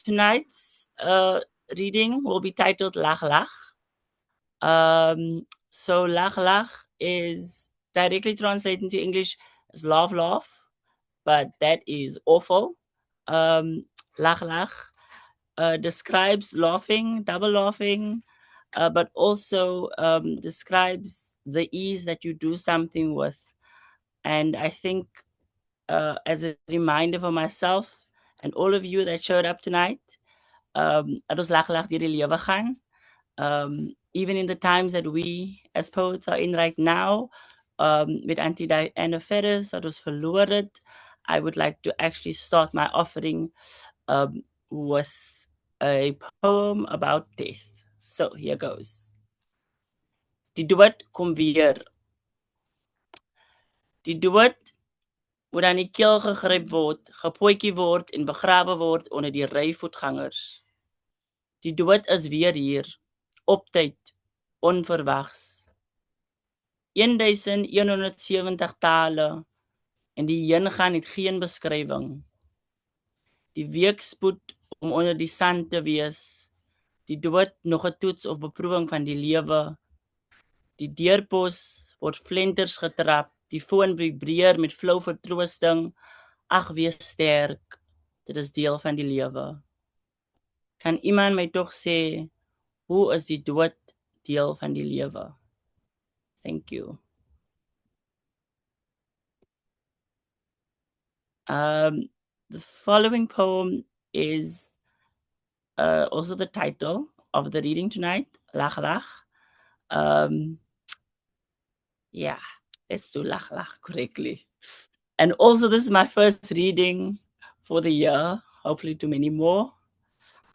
tonight's reading will be titled Lach Lach. So Lach Lach is directly translated into English as laugh laugh, but that is awful. Lach Lach describes laughing, double laughing, but also describes the ease that you do something with. And I think as a reminder for myself and all of you that showed up tonight, het ons lag deur die lewe gaan. Even in the times that we as poets are in right now, with Anti-Diana Ferris, dat ons verloor het, I would like to actually start my offering with a poem about death. So here goes. Die dood kom weer. Die dood moet aan die keel gegryp word, gepootjie word en begrawe word onder die ry voetgangers. Die dood is weer hier, op tyd, onverwags. 1170 tale en die heengaan het geen beskrywing. Die weekspoed om onder die sand te wees, die dood nog 'n toets of beproewing van die lewe. Die deurpos word flenters getrap, die foon vibreer met flou vertroosting. Ag, wees sterk, dit is deel van die lewe. Kan iemand my tog sê, hoe is die dood deel van die lewe? Thank you. The following poem is also the title of the reading tonight, Lach Lach. Yeah, let's do Lach Lach correctly. And also this is my first reading for the year, hopefully to many more.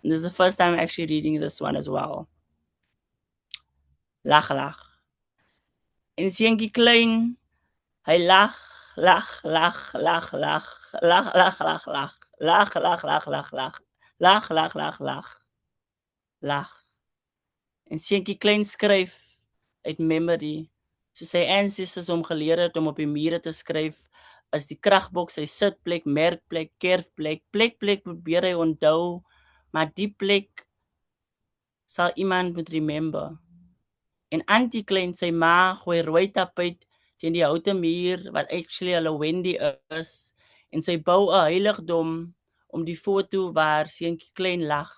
And this is the first time I'm actually reading this one as well. Lach Lach. En seentjie klein, hy lag, lag, lag, lag, lag, lag, lag, lag, lag, lag, lag, lag, lag, lag, lag, lag, lag, lag, lag. En seentjie klein skryf uit memory, soos sy ancestors hom geleer het om op die mure te skryf, is die kragboks sy sitplek, merkplek, kerfplek, plek probeer hy onthou, maar die plek sal iemand moet remember. En Auntie Klein, sy ma, gooi rooi tapuit teen die houte muur, wat actually hulle Wendy is, en sy bou 'n heiligdom om die foto waar seentjie Klein lag.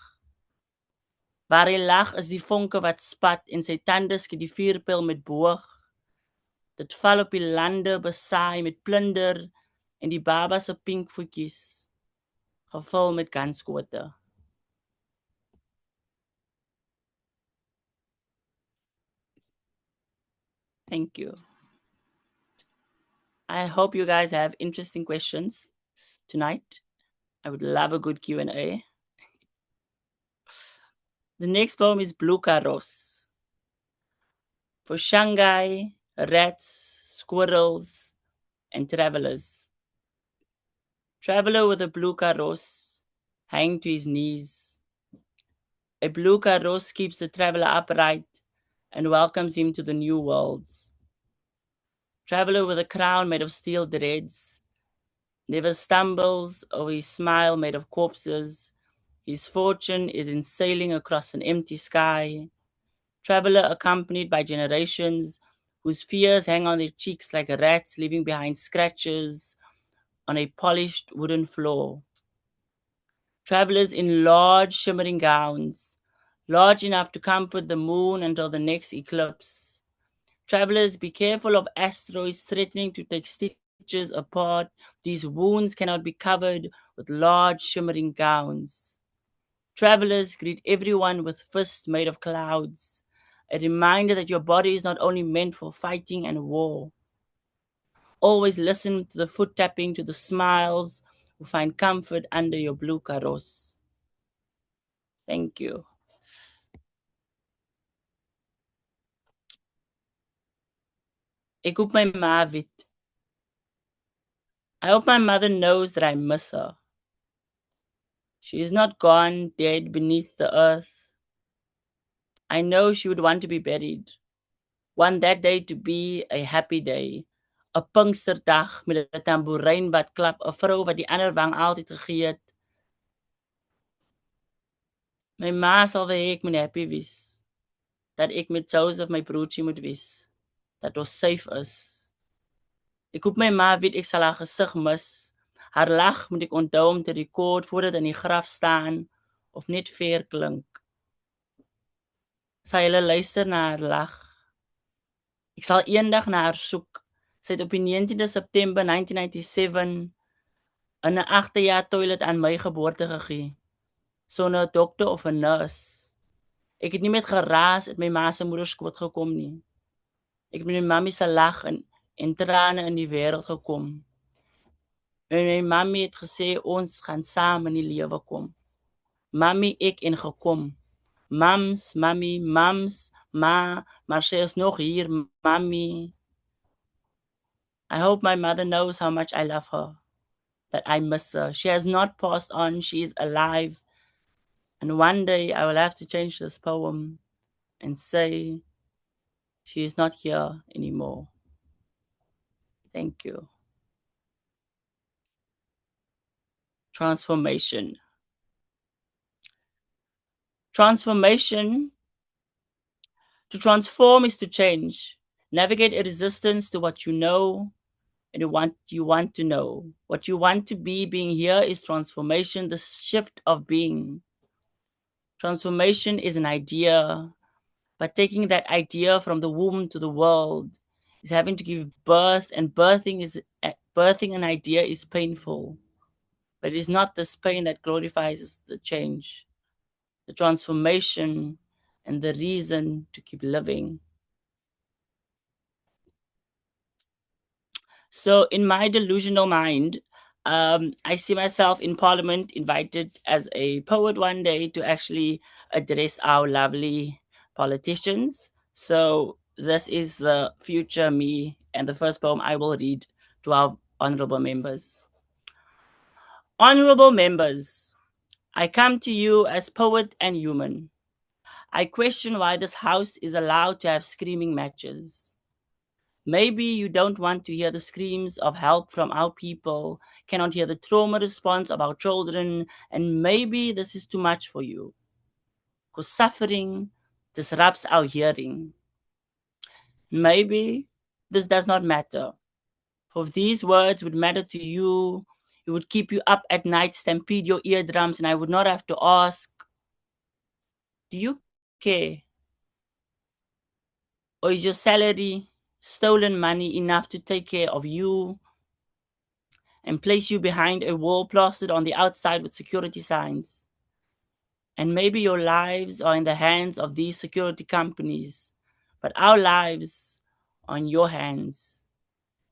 Waar hy lag is die vonke wat spat, en sy tande skiet die vuurpyl met boog. Dit val op die lande besaai met plunder, en die baba se pink voetjies, gevul met ganskote. Thank you. I hope you guys have interesting questions tonight. I would love a good Q&A. The next poem is Blue Carolus. For Shanghai, rats, squirrels, and travelers. Traveler with a blue carrosse, hanging to his knees. A blue carrosse keeps the traveler upright and welcomes him to the new worlds. Traveler with a crown made of steel dreads, never stumbles over his smile made of corpses. His fortune is in sailing across an empty sky. Traveler accompanied by generations whose fears hang on their cheeks like rats leaving behind scratches on a polished wooden floor. Travelers in large shimmering gowns, large enough to comfort the moon until the next eclipse. Travelers, be careful of asteroids threatening to take stitches apart. These wounds cannot be covered with large shimmering gowns. Travelers, greet everyone with fists made of clouds, a reminder that your body is not only meant for fighting and war. Always listen to the foot tapping, to the smiles who find comfort under your blue carrosse. Thank you. Ek hoop my ma weet. I hope my mother knows that I miss her. She is not gone, dead beneath the earth. I know she would want to be buried. Want that day to be a happy day, 'n Pinksterdag met 'n tamboerijn wat klap, 'n vrou wat die ander wang altyd gegee het. My ma sal wil hê ek moet happy wees, dat ek met Joseph my broertjie moet wees, dat ons safe is. Ek hoop my ma weet ek sal haar gesig mis. Haar lag moet ek onthou om te rekord voordat in die graf staan of net ver klink. Sy hulle luister na haar lag. Ek sal eendag na haar soek. Sy het op die 19de September 1997 in 'n agterjaar toilet aan my geboorte gegee, sonder 'n dokter of 'n nurse. Ek het nie met geraas uit my ma se moederskoot gekom nie. Ek het met my mammie se lag en trane in die wêreld gekom. En my mammie het gesê ons gaan saam in die lewe kom. Mammie, ek en gekom. Mams, mammie, mams, ma, maar sy is nog hier, mammie. I hope my mother knows how much I love her, that I miss her. She has not passed on, she is alive. And one day I will have to change this poem and say she is not here anymore. Thank you. Transformation. Transformation. To transform is to change. Navigate a resistance to what you know and what you want to know. What you want to be being here is transformation, the shift of being. Transformation is an idea, but taking that idea from the womb to the world is having to give birth, and birthing an idea is painful. But it is not this pain that glorifies the change, the transformation, and the reason to keep living. So in my delusional mind, I see myself in Parliament invited as a poet one day to actually address our lovely politicians. So this is the future me and the first poem I will read to our honorable members. Honorable members, I come to you as poet and human. I question why this house is allowed to have screaming matches. Maybe you don't want to hear the screams of help from our people, cannot hear the trauma response of our children, and maybe this is too much for you, because suffering disrupts our hearing. Maybe this does not matter, for if these words would matter to you, it would keep you up at night, stampede your eardrums, and I would not have to ask, do you care? Or is your salary, stolen money, enough to take care of you and place you behind a wall plastered on the outside with security signs? And maybe your lives are in the hands of these security companies, but our lives are in your hands.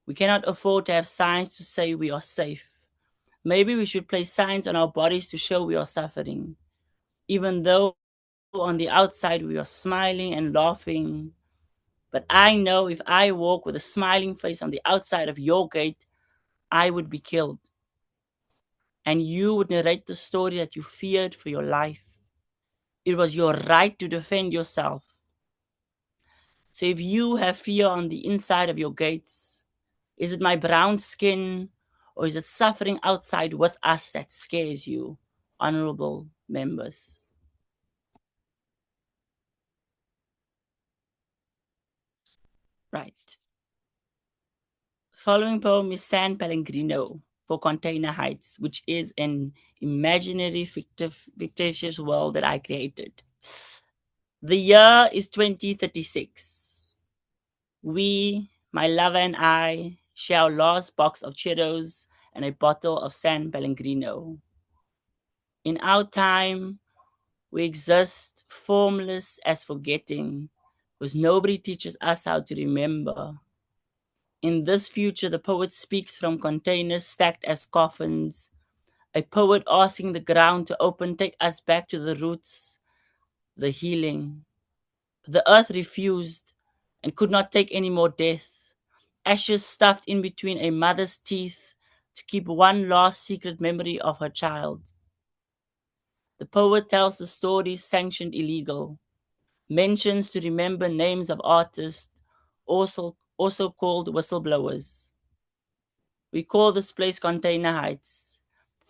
We cannot afford to have signs to say we are safe. Maybe we should place signs on our bodies to show we are suffering, even though on the outside we are smiling and laughing. But I know if I walk with a smiling face on the outside of your gate, I would be killed. And you would narrate the story that you feared for your life. It was your right to defend yourself. So if you have fear on the inside of your gates, is it my brown skin or is it suffering outside with us that scares you, honorable members? Right. The following poem is San Pellegrino for Container Heights, which is an imaginary fictitious world that I created. The year is 2036. We, my lover and I, share our last box of Cheetos and a bottle of San Pellegrino. In our time, we exist formless as forgetting, because nobody teaches us how to remember. In this future, the poet speaks from containers stacked as coffins, a poet asking the ground to open, take us back to the roots, the healing. The earth refused and could not take any more death, ashes stuffed in between a mother's teeth to keep one last secret memory of her child. The poet tells the stories sanctioned illegal, mentions to remember names of artists, also called whistleblowers. We call this place Container Heights.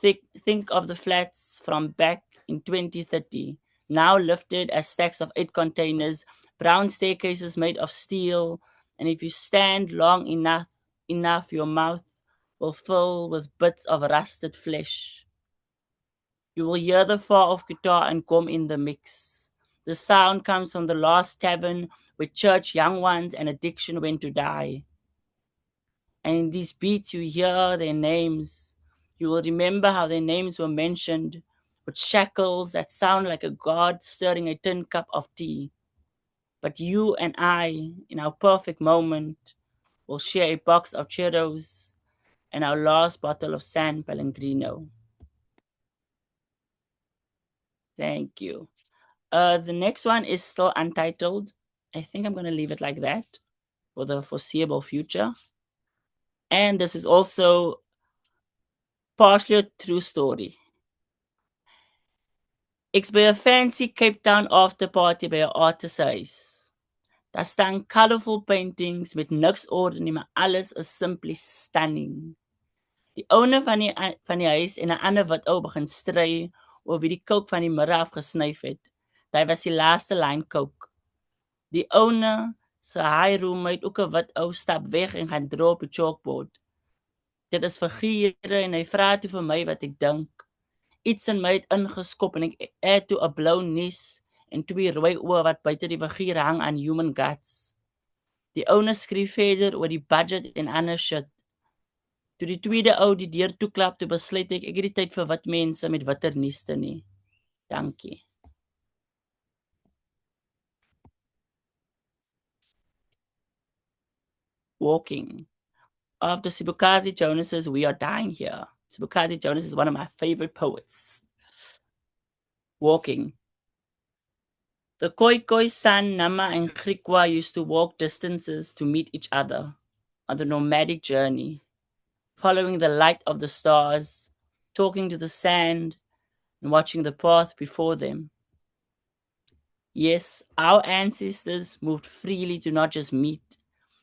Think of the flats from back in 2030, now lifted as stacks of 8 containers, brown staircases made of steel, and if you stand long enough, your mouth will fill with bits of rusted flesh. You will hear the far-off guitar and come in the mix. The sound comes from the last tavern where church young ones and addiction went to die. And in these beats you hear their names. You will remember how their names were mentioned with shackles that sound like a god stirring a tin cup of tea. But you and I, in our perfect moment, will share a box of churros and our last bottle of San Pellegrino. Thank you. The next one is still untitled. I think I'm going to leave it like that for the foreseeable future. And this is also partially a true story. Ek's by 'n fancy Cape Town afterparty by 'n artist se huis. Daar staan colorful paintings met niks orde nie, maar alles is simply stunning. Die ouene van die huis en 'n ander wat ou begin stry oor wie die coke van die middag afgesnyf het. Daai was die laaste line coke. Die ouene se high roommate, ook 'n wit ou, stap weg en gaan draw op die chalkboard. Dit is figure en hy vra toe vir my wat ek dink. Iets in my het ingeskop en ek het toe 'n blou nuus en 2 rooi oë wat buite die figuur hang aan human guts. Die ouene skryf verder oor die budget en ander shit. Toe die tweede ou die deur toeklap, toe besluit ek het die tyd vir wit mense met witter nuuste nie. Dankie. Walking. After Sibukazi Jonas's We Are Dying Here. Sibukazi Jonas is one of my favorite poets. Walking. The Khoikhoi, San, Nama, and Griqua used to walk distances to meet each other on the nomadic journey, following the light of the stars, talking to the sand, and watching the path before them. Yes, our ancestors moved freely to not just meet,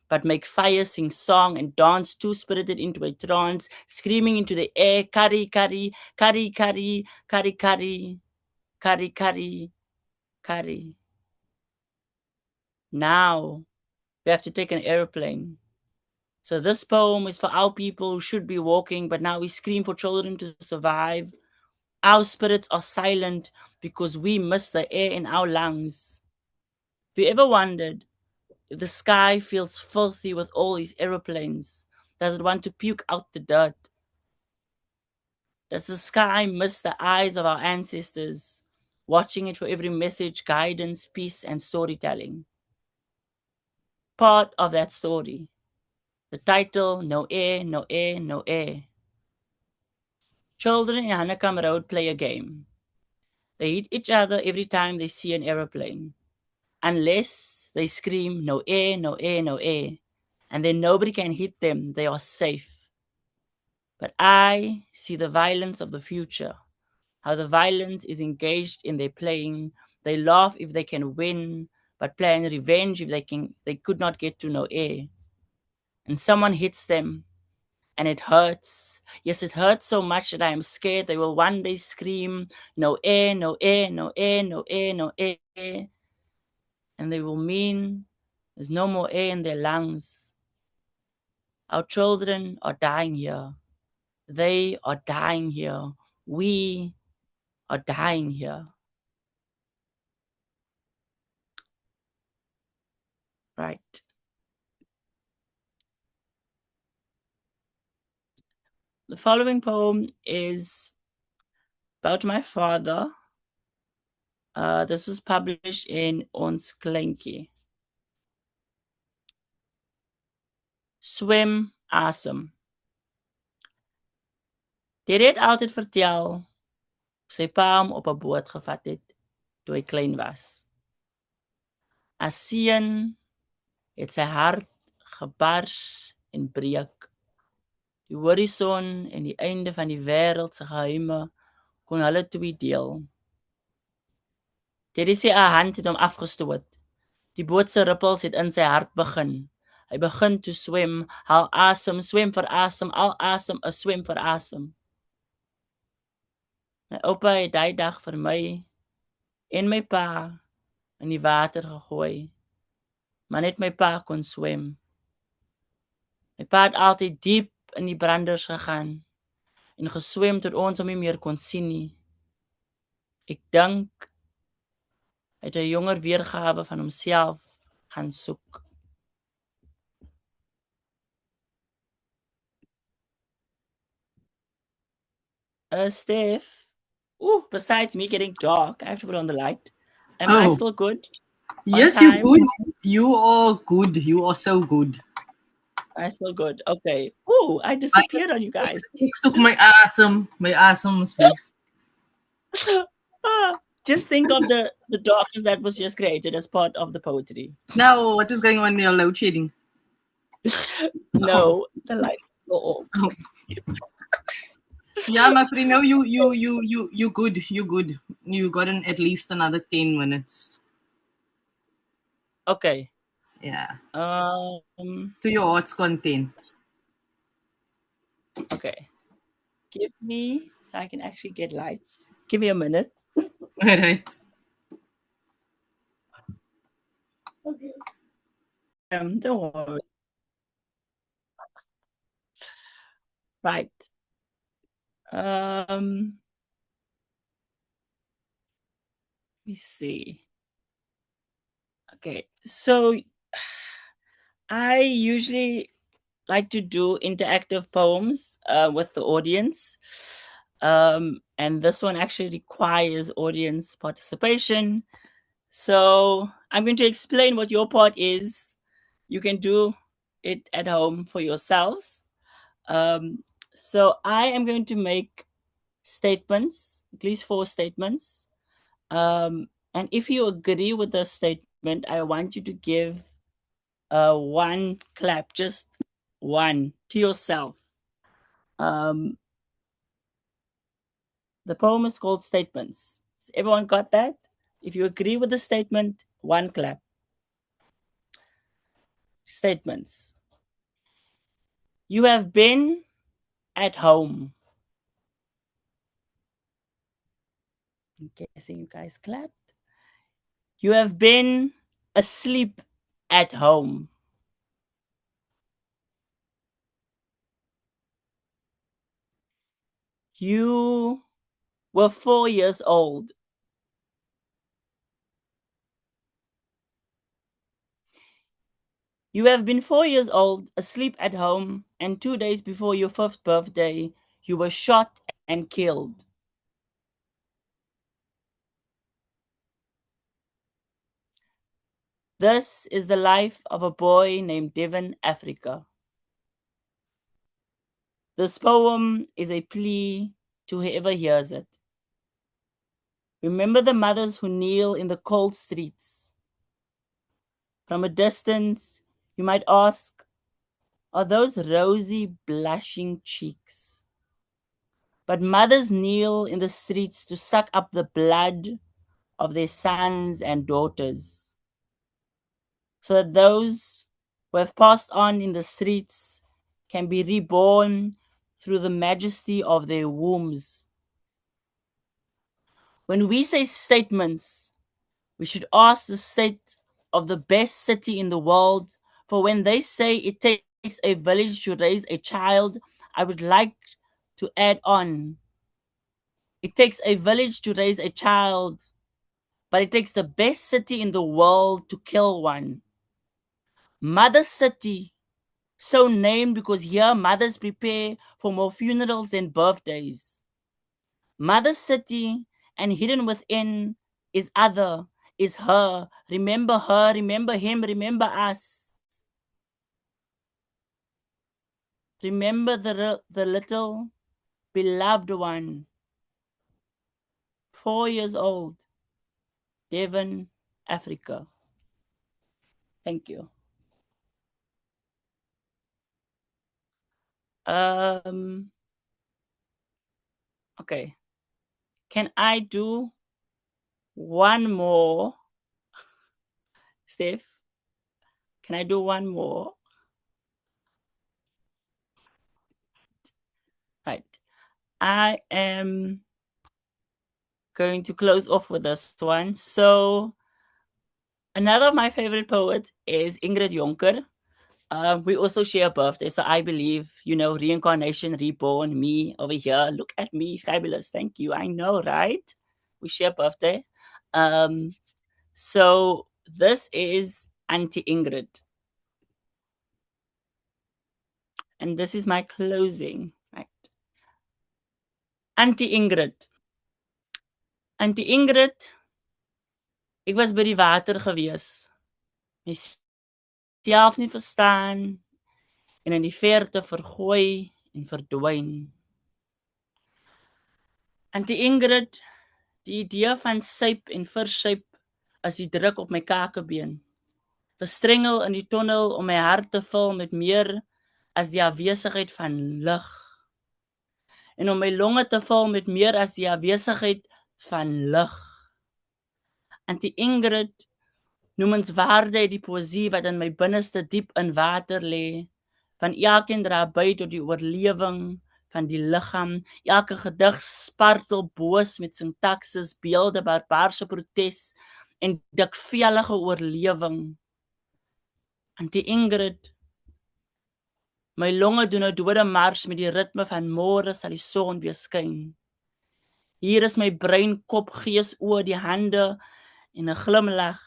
but make fire, sing song, and dance two-spirited into a trance, screaming into the air, kari, kari, kari, kari, kari, kari, kari, kari, kari. Now, we have to take an airplane. So this poem is for our people who should be walking, but now we scream for children to survive. Our spirits are silent because we miss the air in our lungs. Have you ever wondered if the sky feels filthy with all these aeroplanes? Does it want to puke out the dirt? Does the sky miss the eyes of our ancestors, watching it for every message, guidance, peace, and storytelling? Part of that story. The title, No Air, No Air, No Air. Children in Hanekam Road play a game. They hit each other every time they see an aeroplane. Unless they scream, no air, no air, no air. And then nobody can hit them, they are safe. But I see the violence of the future. How the violence is engaged in their playing. They laugh if they can win, but plan revenge if they could not get to no air. And someone hits them, and it hurts. Yes, it hurts so much that I am scared they will one day scream, no air, no air, no air, no air, no air. And they will mean there's no more air in their lungs. Our children are dying here. They are dying here. We are dying here. Right. The following poem is about my father. This was published in Ons Klinkie. Swem asem. Dit het altyd vertel sy pa hom op 'n boot gevat het toe hy klein was. As seun het sy hart gebars en breek. Die horison en die einde van die wêreld se geheime kon hulle twee deel. Dit is sy 'n hand het hom afgestoot. Die boot se rippels het in sy hart begin. Hy begin toe swem, haal asem, swem vir asem, al asem, 'n swem vir asem. My oupa het daai dag vir my en my pa in die water gegooi, maar net my pa kon swem. My pa het altyd diep in die branders gegaan en geswem tot ons hom nie meer kon sien nie. Ek dink hy het 'n jonger weergawe van homself gaan soek. Steph. Ooh, besides me getting dark, I have to put on the light. Am I still good? Yes, you're good. You are good. You are so good. I'm still good. Okay. Ooh, I disappeared on you guys. Ek soek my asem is weg. Just think of the darkness that was just created as part of the poetry. Now, what is going on in your load shedding? No, the lights go off. Oh. Yeah, my friend, no, you good. You good. You got in at least another 10 minutes. Okay. Yeah. To your heart's content. Okay. Give me, so I can actually get lights. Give me a minute. All right. Okay. Don't worry. Right. Let me see. Okay, so I usually like to do interactive poems with the audience. And this one actually requires audience participation. So I'm going to explain what your part is. You can do it at home for yourselves. So I am going to make statements, at least 4 statements. And if you agree with the statement, I want you to give one clap, just one, to yourself. The poem is called Statements. So everyone got that? If you agree with the statement, one clap. Statements. You have been at home. I'm guessing you guys clapped. You have been asleep at home. You were 4 years old. You have been 4 years old, asleep at home, and 2 days before your 5th birthday, you were shot and killed. This is the life of a boy named Devon Africa. This poem is a plea to whoever hears it. Remember the mothers who kneel in the cold streets. From a distance, you might ask, are those rosy, blushing cheeks? But mothers kneel in the streets to suck up the blood of their sons and daughters, so that those who have passed on in the streets can be reborn through the majesty of their wombs. When we say statements, we should ask the state of the best city in the world, for when they say it takes a village to raise a child, I would like to add on, it takes a village to raise a child, but it takes the best city in the world to kill one. Mother City, so named because here mothers prepare for more funerals than birthdays. Mother City, and hidden within is other, is her. Remember her, remember him, remember us. Remember the little beloved one. 4 years old. Devon, Africa. Thank you. Okay. Can I do one more? Steph, can I do one more? I am going to close off with this one. So another of my favorite poets is Ingrid Jonker. We also share a birthday, so I believe, reincarnation, reborn, me over here. Look at me, fabulous. Thank you. I know, right? We share a birthday. So this is Auntie Ingrid. And this is my closing. Right. Auntie Ingrid. Auntie Ingrid, ek was by die water gewees. Myself nie verstaan en in die verte vergooi en verdwyn. Auntie Ingrid, die idee van suip en versuip as die druk op my kakebeen. Verstrengel in die tonnel om my hart te vul met meer as die afwesigheid van lig. En om my longe te vul met meer as die afwesigheid van lig. Auntie Ingrid, noemenswaarde die poësie wat in my binneste diep in water lê, van elkeen dra by tot die oorlewing van die liggaam, elke gedig spartel boos met sintaksis, beelde, barbaarse protes en dikvelige oorlewing. Auntie Ingrid, my longe doen 'n dode mars met die ritme van môre sal die son weer skyn. Hier is my brein, kop, gees, oë, die hande en 'n glimlag.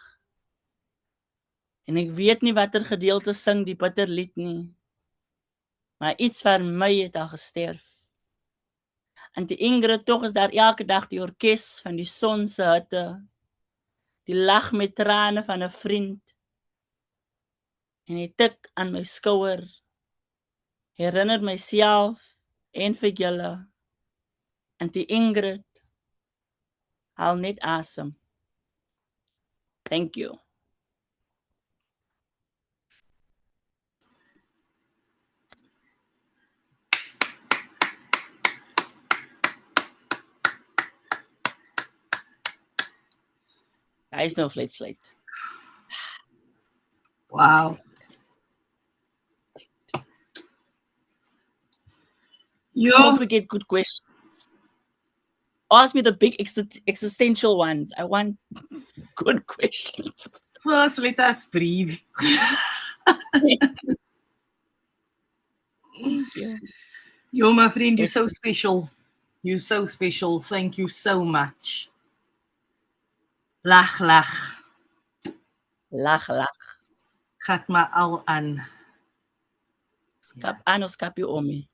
En ek weet nie watter gedeelte sing die bitter lied nie. Maar iets van my het al gesterf. Auntie Ingrid, tog is daar elke dag die orkes van die son se hitte. Die lag met trane van 'n vriend. En hy tik aan my skouer. Herinner myself en vir julle. Auntie Ingrid, haal net asem. Thank you. Daar is no fluit. Wow. Hope we get good questions. Ask me the big existential ones. I want good questions. First, let us breathe. Thank you. Yo, my friend, you're so special. You're so special. Thank you so much. Lag. Lag. Gaat maar al aan. Skap aan of skap je om me?